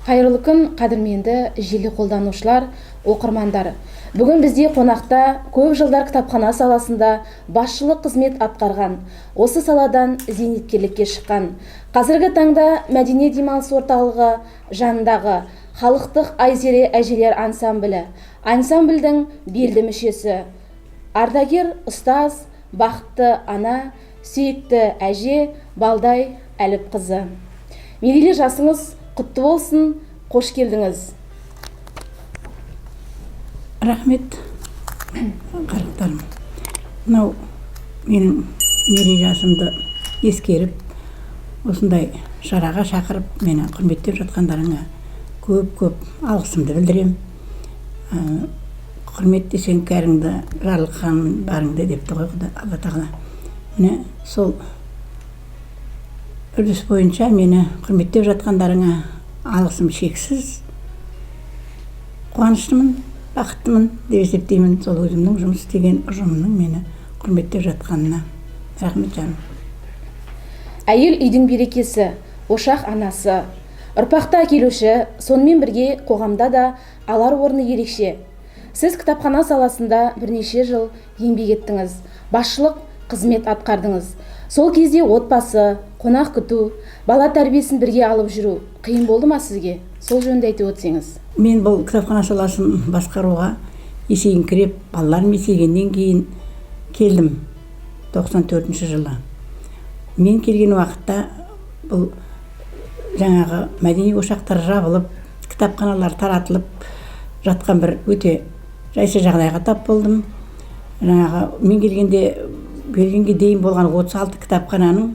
Қайырлы күн, қадірменді желі қолданушылар, оқырмандар. Бүгін бізде қонақта көп жылдар кітапхана саласында басшылық қызмет атқарған, осы саладан зейнеткерлікке шыққан, қазіргі таңда мәдениет демалыс орталығы жанындағы халықтық айзере әжелер ансамбльдің белді мүшесі, ардагер ұстаз, бақытты ана, сүйікті әже Балдай Әліпқызы. Мерейлі жасыңыз құтты болсын, қош келдіңіз. Рахмет, қарықтарым. Мынау менің мерей жасымды ескеріп, осындай шараға шақырып, мені құрметтеп жатқандарыңа көп алғысымды білдірем. Құрмет десең кәріңді, жарылқаның барыңды депті ғой Алла тағала. Міне сол үрдіс бойынша мені құрметтеп жатқандарыңа алғысым шексіз, қуаныштымын, бақыттымын деп есептеймін. Сол өзімнің жұмыс істеген ұжымның мені құрметтеп жатқанына. Рахмет жаным. Әйел үйдің берекесі, ошақ анасы, ұрпақта әкелуші, сонымен бірге қоғамда да алар орны ерекше. Сіз кітапхана саласында бірнеше жыл еңбек еттіңіз, басшылық қызмет атқардыңыз. Сол кезде отбасы, қонақ күту, бала тәрбиесін бірге алып жүру қиын болды ма сізге? Сол жөнінде айтып өтсеңіз. Мен бұл кітапхана саласын басқаруға есейіңкіреп, балаларым есейгеннен кейін келдім 94 жылы. Мен келген уақытта бұл жаңағы мәдени ошақтар жабылып, кітапханалар таратылып жатқан бір өте жайсыз жағдайға тап болдым. Жаңағы мен келгенге дейін болған 36 кітапхананың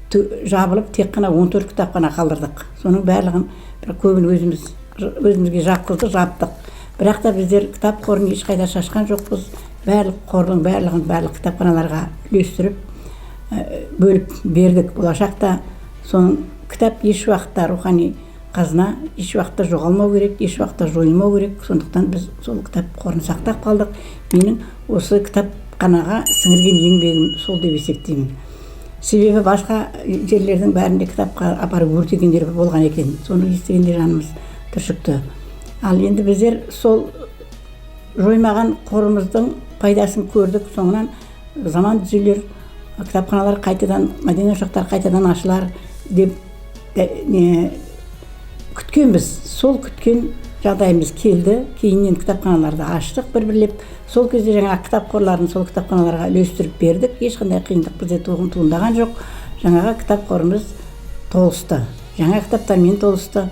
жабылып, тек қана 14 кітапхана қалдырдық. Соның барлығын көбін өзімізге жаптық. Бірақ та біздер кітап қорын ешқайда шашқан жоқпыз. Барлық кітапханаларға үлестіріп, бөліп бердік. Болашақта соның кітап еш уақытта рухани қазына, еш уақытта жоғалмау керек, еш уақытта жойылмау керек. Сондықтан біз сол кітап қорын сақтап қалдық. Менің осы кітапханаға сіңірген еңбегім сол деп есептеймін. Себебі басқа жерлердің бәрінде кітапқа апарып өртегендер болған екен. Соны естігенде жанымыз түршікті. Ал енді біздер сол жоймаған қорымыздың пайдасын көрдік. Соңынан заман түзелер, кітапханалар қайтадан, мәдени ошақтар қайтадан ашылар деп күткенбіз. Сол күткен жағдайымыз келді. Кейіннен кітапханаларды аштық бір-бірлеп. Сол кезде жаңағы кітап қорларын сол кітапханаларға үлестіріп бердік. Ешқандай қиындық бізде туындаған жоқ. Жаңағы кітап қорымыз толысты. Жаңа кітаптармен толысты.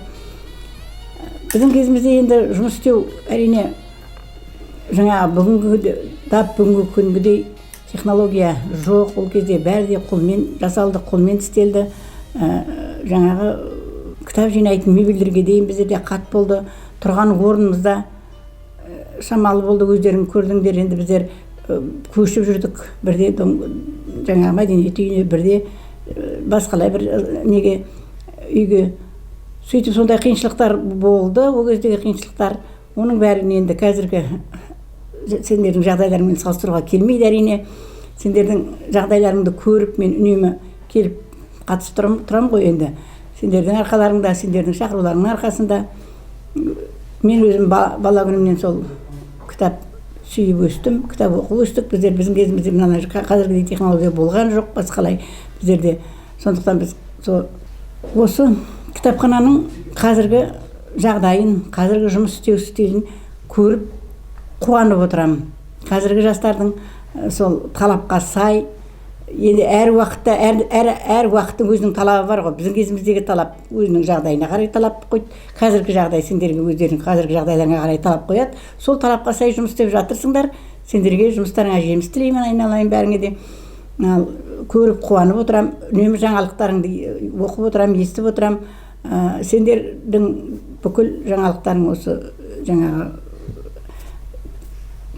Біздің кезімізде енді жұмыс істеу әрине жаңағы бүгінгі күнгідей технология жоқ. Ол кезде бәрі де қолмен жасалды, қолмен істелді. Жаңағы кітап жинайтын мебельдерге дейін біздерде қат болды. Тұрған орнымызда шамалы болды, өздерің көрдіңдер. Енді біздер көшіп жүрдік, бірде жаңа мәдениет үйіне, бірде басқалай бір үйге. Сөйтіп сондай қиыншылықтар болды. Ол кездегі қиыншылықтар, оның бәрін енді қазіргі сендердің жағдайларымен салыстыруға келмейді әрине. Сендердің жағдайларыңды көріп, мен үнемі келіп қатысып тұрам ғой енді. Сендердің арқаларыңда, сендердің шақыруларының арқасында мен өзім бала күнімнен сол кітап сүйіп өстім, кітап оқып өстік. Біздің кезімізде мынандай қазіргідей технология болған жоқ, басқалай біздерде. Сондықтан біз осы кітапхананың қазіргі жағдайын, қазіргі жұмыс істеу стилін көріп қуанып отырамын. Қазіргі жастардың сол талапқа сай, енді әр уақыттың өзінің талабы бар ғой. Біздің кезіміздегі талап өзінің жағдайына қарай талап қойды. Қазіргі жағдай сендерге өздерінің қазіргі жағдайларына қарай талап қояды. Сол талапқа сай жұмыс істеп жатырсыңдар. Сендерге жұмыстарыңа жеміс тілеймін, айналайын бәріңе де. Көріп қуанып отырам. Үнемі жаңалықтарыңды оқып отырам, естіп отырам. Сендердің бүкіл жаңалықтарың осы жаңағы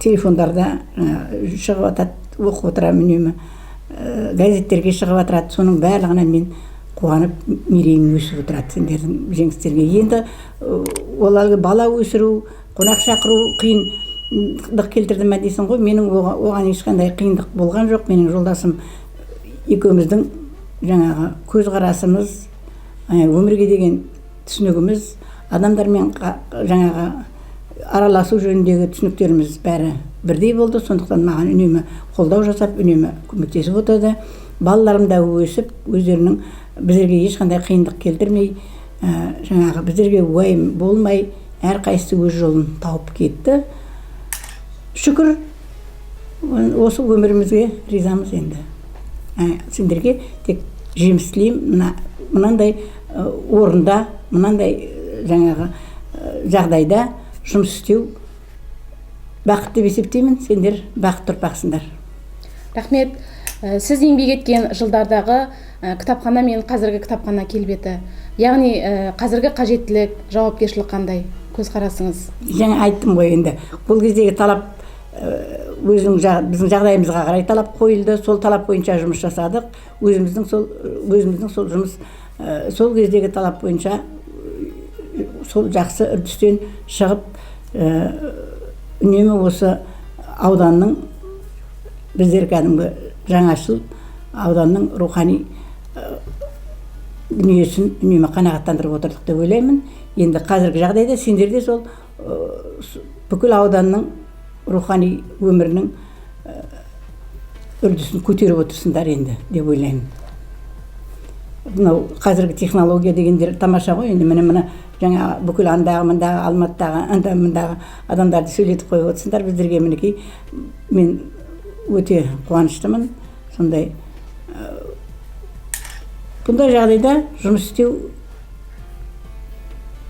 телефондарда шығып жатады, оқып отырамын үнемі, газеттерге шығып отырады. Соның барлығына мен қуанып, мерейім өсіп отырады сендердің жеңістерге. Енді ол әлгі бала өсіру, қонақ шақыру қиындық келтірді ме дейсің ғой. Менің оған ешқандай қиындық болған жоқ. Менің жолдасым екеуміздің жаңағы көзқарасымыз, өмірге деген түсінігіміз, адамдармен жаңағы араласу жөніндегі түсініктеріміз бәрі бірдей болды. Сондықтан маған үнемі қолдау жасап, үнемі көмектесіп отырды. Балаларым да өсіп, өздерінің біздерге ешқандай қиындық келтірмей, жаңағы біздерге уайым болмай, әрқайсысы өз жолын тауып кетті. Шүкір, осы өмірімізге ризамыз енді. Сендерге тек жеміс тілеймін. Мынандай орында, мынандай жаңағы жағдайда жұмыс істеу бақыт деп есептеймін. Сендер бақытты ұрпақсыңдар. Рахмет. Сіз еңбек еткен жылдардағы кітапхана мен қазіргі кітапхана келбеті, яғни қазіргі қажеттілік, жауапкершілік қандай? Көзқарасыңыз? Жаңа айттым ғой енді. Бұл кездегі талап біздің жағдайымызға қарай талап қойылды. Сол талап бойынша жұмыс жасадық. Өзіміздің сол жұмыс сол кездегі талап бойынша сол жақсы үрдістен шығып, үнемі осы ауданның, біздер кәдімгі жаңашыл ауданның рухани дүниесін үнемі қанағаттандырып отырдық деп ойлаймын. Енді қазіргі жағдайда сендер де сол бүкіл ауданның рухани өмірінің үрдісін көтеріп отырсыңдар енді деп ойлаймын. Мынау қазіргі технология дегендер тамаша ғой. Енді міне жаңа бүкіл андағы, мындағы, Алматыдағы, мындағы адамдарды сөйлетіп қойып отырсыңдар біздерге. Мінекей мен өте қуаныштымын. Сондай бұндай жағдайда жұмыс істеу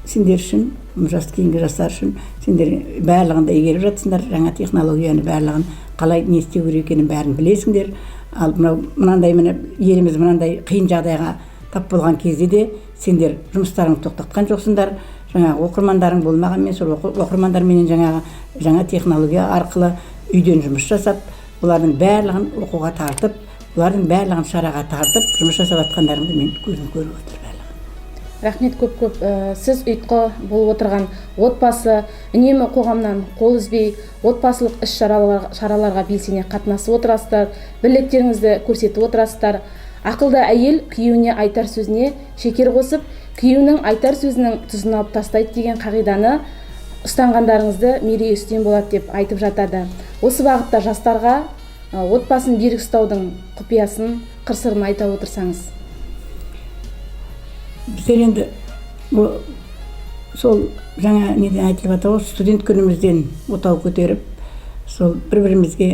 сендер үшін, кейінгі жастар үшін, сендер барлығын да игеріп жатсыңдар. Жаңа технологияны барлығын қалай не істеу керек екенін бәрін білесіңдер. Ал мынандай еліміз мынандай қиын жағдайға тап болған кезде де сендер жұмыстарыңды тоқтатқан жоқсыңдар. Жаңағы оқырмандарың болмағанмен, сол оқырмандарменен жаңа технология арқылы үйден жұмыс жасап, олардың барлығын оқуға тартып, олардың барлығын шараға тартып, жұмыс жасап жатқандарыңды мен көзім көріп отыр барлығын. Рахмет көп. Сіз ұйытқы болып отырған отбасы, үнемі қоғамнан қол үзбей, отбасылық іс-шараларға белсене қатынасып отырасыздар, бірліктеріңізді көрсетіп отырасыздар. Ақылды әйел күйеуіне айтар сөзіне шекер қосып, күйеуінің айтар сөзінің тұзын алып тастайды деген қағиданы ұстанғандарыңызды мерей үстем болады деп айтып жатады. Осы бағытта жастарға отбасын берік ұстаудың құпиясын, қыр-сырын айта отырсаңыз. Біздер енді сол жаңа неден айтылып жатыр ғой, студент күнімізден отау көтеріп, сол бір-бірімізге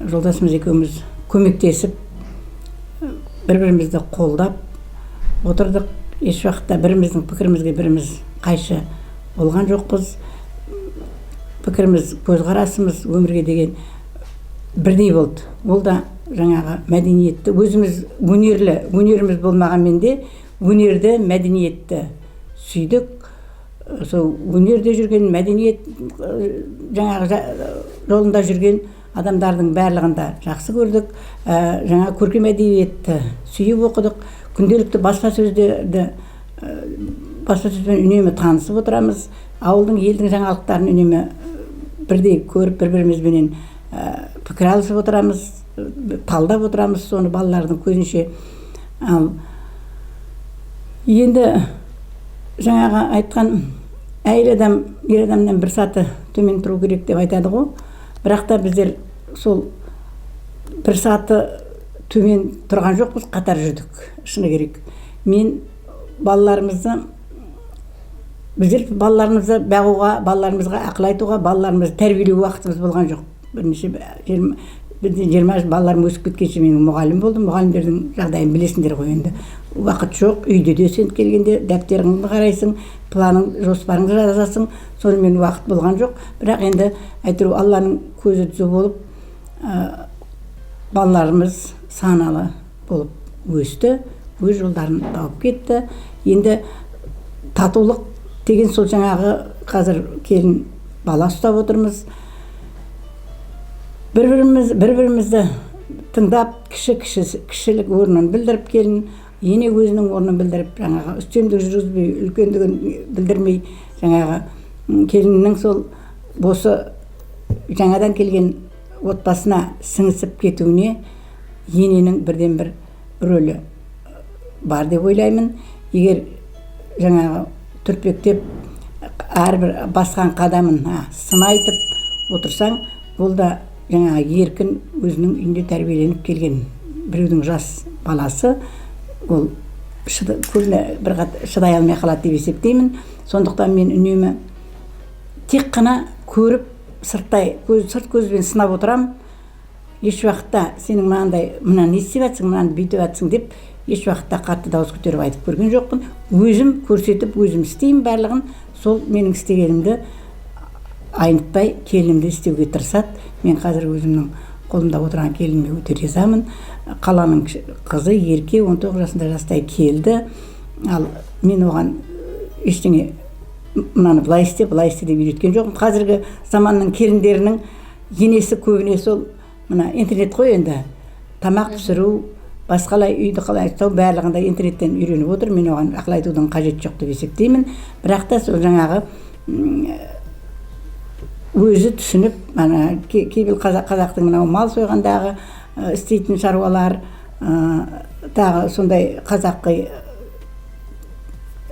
жолдасымыз екеуміз көмектесіп, бір-бірімізді қолдап отырдық. Еш уақытта біріміздің пікірімізге біріміз қайшы болған жоқпыз. Пікіріміз, көзқарасымыз өмірге деген бірдей болды. Ол да жаңағы мәдениетті, өзіміз өнеріміз болмағанмен де өнерді, мәдениетті сүйдік. Сол өнерде жүрген, мәдениет жаңағы жолында жүрген адамдардың барлығында жақсы көрдік. Жаңа көркем әдебиетті сүйіп оқыдық. Күнделікті баспасөзбен үнемі танысып отырамыз. Ауылдың, елдің жаңалықтарын үнемі бірдей көріп, бір-бірімізбенен пікір алысып отырамыз, талдап отырамыз соны балалардың көзінше. Енді жаңағы айтқан әйел адам ер адамнан бір саты төмен тұру керек деп айтады ғой. Бірақ та біздер сол бір саты төмен тұрған жоқпыз, қатар жүрдік, шыны керек. Мен біздер балаларымызды бағуға, балаларымызға ақыл айтуға, балаларымызды тәрбиелеу уақытымыз болған жоқ. Біздің 20 балаларым өсіп кеткенше мен мұғалім болдым. Мұғалімдердің жағдайын білесіңдер ғой енді. Уақыт жоқ, үйде де сен келгенде дәптеріңді қарайсың, планың, жоспарыңды жазасың. Сонымен уақыт болған жоқ. Бірақ енді әйтеуір Алланың көзі түзу болып, балаларымыз саналы болып өсті, өз жолдарын тауып кетті. Енді татулық деген сол жаңағы қазір келін бала ұстап отырмыз. Бір-бірімізді тыңдап, кішілік орнын білдіріп келін, ене өзінің орнын білдіріп, жаңағы үстемдік жүргізбей, үлкендігін білдірмей, жаңағы келіннің сол осы жаңадан келген отбасына сіңісіп кетуіне ененің бірден бір рөлі бар деп ойлаймын. Егер жаңағы түрпектеп әрбір басқан қадамын сын айтып отырсаң, ол да жаңағы еркін өзінің үйінде тәрбиеленіп келген біреудің жас баласы, ол көбіне шыдай алмай қалады деп есептеймін. Сондықтан мен үнемі тек қана көріп, сырт көзбен сынап отырам. Еш уақытта сенің мынаны не істеп жатсың, мынаны бүйтіп жатсың деп еш уақытта қатты дауыс көтеріп айтып көрген жоқпын. Өзім көрсетіп, өзім істеймін барлығын. Сол менің істегенімді айнытпай келінімді істеуге тырысады. Мен қазір өзімнің қолымда отырған келініме өте ризамын. Қаланың қызы Ерке 19 жасында жастай келді. Ал мен оған ештеңе мынаны былай істе деп үйреткен жоқпын. Қазіргі заманның келіндерінің енесі көбіне сол мына интернет қой енді. Тамақ пісіру, басқалай үйді қалай ұстау барлығында интернеттен үйреніп отыр. Мен оған ақыл айтудың қажеті жоқ деп есептеймін. Бірақ та сол жаңағы өзі түсініп, кейбір қазақтың мынау мал сойғандағы істейтін шаруалар, тағы сондай қазақи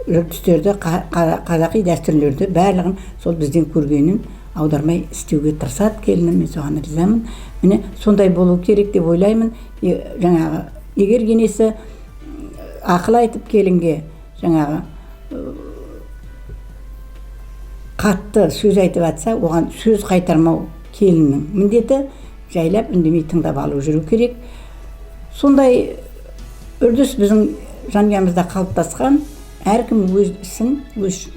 үрдістерді, қазақи дәстүрлерді барлығын сол бізден көргенін аудармай істеуге тырысады келінім. Мен соған ризамын. Міне сондай болу керек деп ойлаймын. Жаңағы егер енесі ақыл айтып келінге жаңағы қатты сөз айтып жатса, оған сөз қайтармау келіннің міндеті, жайлап үндемей тыңдап алу жүру керек. Сондай үрдіс біздің жанұямызда қалыптасқан. Әркім өз ісін, өз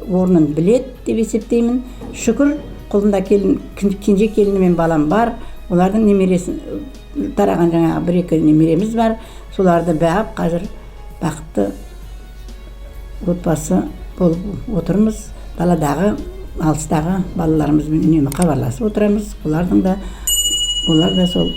орнын білет деп есептеймін. Шүкір, қолында кенже келіні мен балам бар. Олардың немересі тараған жаңағы 1-2 немереміз бар. Соларды бағып, қазір бақытты отбасы болып отырмыз. Даладағы, алыстағы балаларымызбен үнемі хабарласып отырамыз. Олар да сол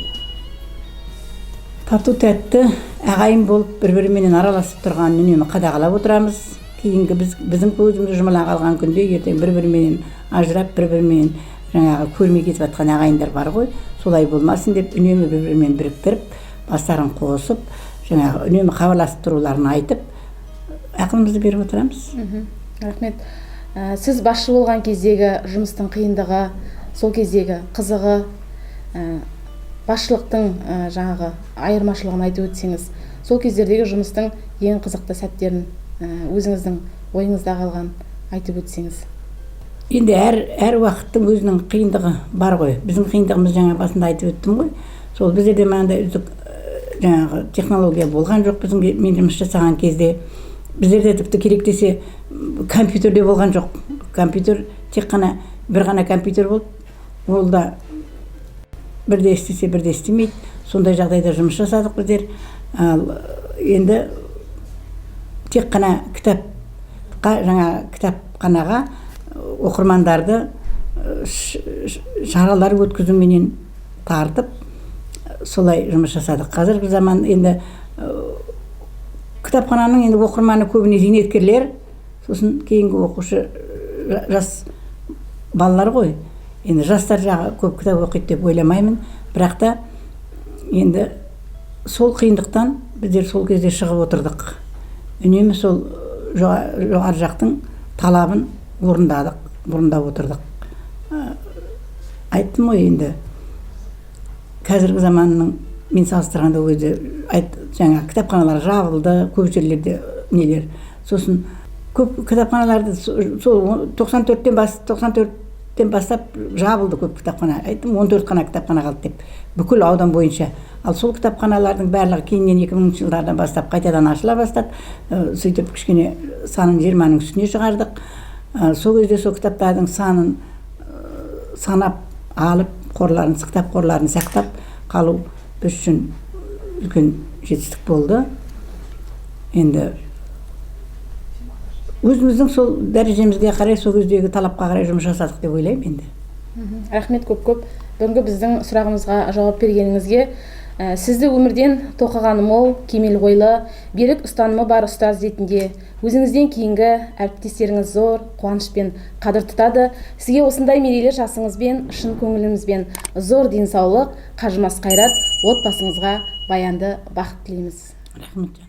тату тәтті ағайын болып бір-біріменен араласып тұрғанын үнемі қадағалап отырамыз. Кейінгі біздің көзімізді жұмыла қалған күнде ертең бір-біріменен ажырап, бір-біріменен жаңағы көрмей кетіп жатқан ағайындар бар ғой. Солай болмасын деп үнемі бір-бірімен біріктіріп, бастарын қосып, жаңағы үнемі хабарласып тұруларын айтып, ақылымызды беріп отырамыз. Рахмет. Сіз басшы болған кездегі жұмыстың қиындығы, сол кездегі қызығы, басшылықтың жаңағы айырмашылығын айтып өтсеңіз, сол кездердегі жұмыстың ең қызықты сәттерін өзіңіздің ойыңызда қалған айтып өтсеңіз. Енді әр уақыттың өзінің қиындығы бар ғой. Біздің қиындығымыз жаңа басында айтып өттім ғой. Сол біздерде мынандай үздік жаңағы технология болған жоқ. Мен жұмыс жасаған кезде біздерде тіпті керек десе компьютерде болған жоқ. Компьютер тек қана бір ғана компьютер болды. Ол да бірде істесе, бірде істемейді. Сондай жағдайда жұмыс жасадық біздер. Енді тек қана кітапханаға оқырмандарды шаралар өткізуменен тартып, солай жұмыс жасадық. Қазіргі заман енді кітапхананың енді оқырманы көбіне зейнеткерлер, сосын кейінгі оқушы жас балалар ғой. Енді жастар жағы көп кітап оқиды деп ойламаймын. Бірақ та енді сол қиындықтан біздер сол кезде шығып отырдық. Үнемі сол жоғары жақтың талабын орындап отырдық. Айттым ғой енді қазіргі заманның мен салыстырғанда өзі жаңа кітапханалар жабылды, көп жерлерде нелер. Сосын көп кітапханаларды сол 94-тен бастап жабылды көп кітапхана. Айттым 14 қана кітапхана қалды деп. Бүкіл аудан бойынша. Ал сол кітапханалардың барлығы кейіннен 2000 жылдардан бастап қайтадан ашыла бастады. Сөйтіп кішкене санын 20-ның үстіне шығардық. Сол кезде сол кітаптардың санын санап алып, кітап қорларын сақтап қалу біз үшін үлкен жетістік болды. Енді өзіміздің сол дәрежемізге қарай, сол кездегі талапқа қарай жұмыс жасадық деп ойлаймын енді. Рахмет көп. Бүгінгі біздің сұрағымызға жауап бергеніңізге. Сізді өмірден тоқығаны мол, кемел ойлы, берік ұстанымы бар ұстаз ретінде өзіңізден кейінгі әріптестеріңіз зор қуанышпен қадір тұтады. Сізге осындай мерейлі жасыңызбен, шын көңілімізбен зор денсаулық, қажымас қайрат, отбасыңызға баянды бақыт тілейміз. Рахмет.